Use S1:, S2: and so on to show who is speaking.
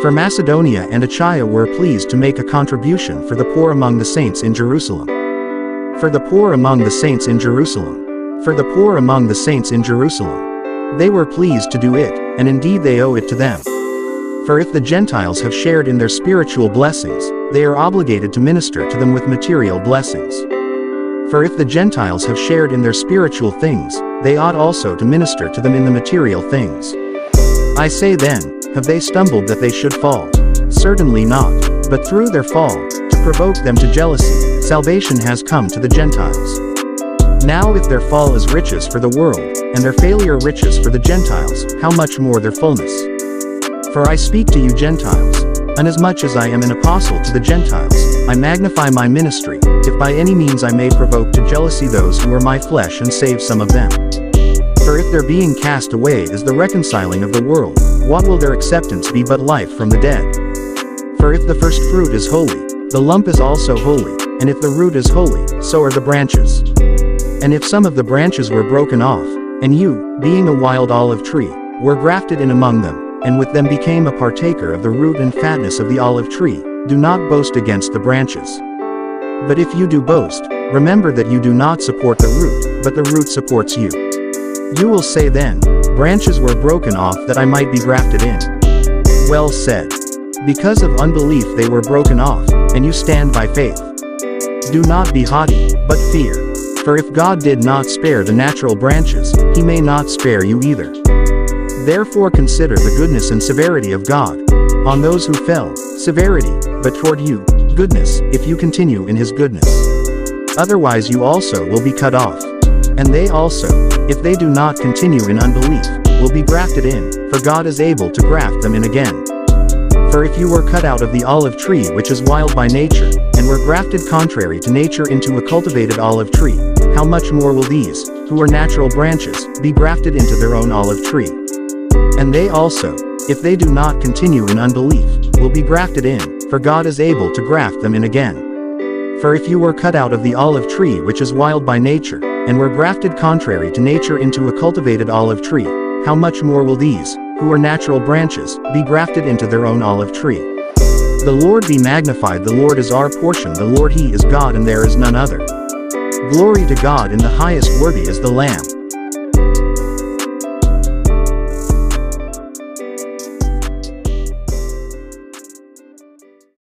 S1: For Macedonia and Achaia were pleased to make a contribution for the poor among the saints in Jerusalem. For the poor among the saints in Jerusalem. For the poor among the saints in Jerusalem. They were pleased to do it, and indeed they owe it to them. For if the Gentiles have shared in their spiritual blessings, they are obligated to minister to them with material blessings. For if the Gentiles have shared in their spiritual things, they ought also to minister to them in the material things. I say then, have they stumbled that they should fall? Certainly not, but through their fall, to provoke them to jealousy, salvation has come to the Gentiles. Now if their fall is riches for the world, and their failure riches for the Gentiles, how much more their fullness? For I speak to you Gentiles, inasmuch as I am an apostle to the Gentiles, I magnify my ministry, if by any means I may provoke to jealousy those who are my flesh and save some of them. For if their being cast away is the reconciling of the world, what will their acceptance be but life from the dead? For if the first fruit is holy, the lump is also holy, and if the root is holy, so are the branches. And if some of the branches were broken off, and you, being a wild olive tree, were grafted in among them, and with them became a partaker of the root and fatness of the olive tree, do not boast against the branches. But if you do boast, remember that you do not support the root, but the root supports you. You will say then, branches were broken off that I might be grafted in. Well said. Because of unbelief they were broken off, and you stand by faith. Do not be haughty, but fear. For if God did not spare the natural branches, he may not spare you either. Therefore consider the goodness and severity of God. On those who fell, severity, but toward you, goodness, if you continue in his goodness. Otherwise you also will be cut off. And they also, if they do not continue in unbelief, will be grafted in, for God is able to graft them in again. For if you were cut out of the olive tree which is wild by nature, and were grafted contrary to nature into a cultivated olive tree, how much more will these, who are natural branches, be grafted into their own olive tree? And they also, if they do not continue in unbelief, will be grafted in, for God is able to graft them in again. For if you were cut out of the olive tree which is wild by nature, and were grafted contrary to nature into a cultivated olive tree, how much more will these, who are natural branches, be grafted into their own olive tree? The Lord be magnified. The Lord is our portion. The Lord he is God and there is none other. Glory to God in the highest. Worthy is the Lamb.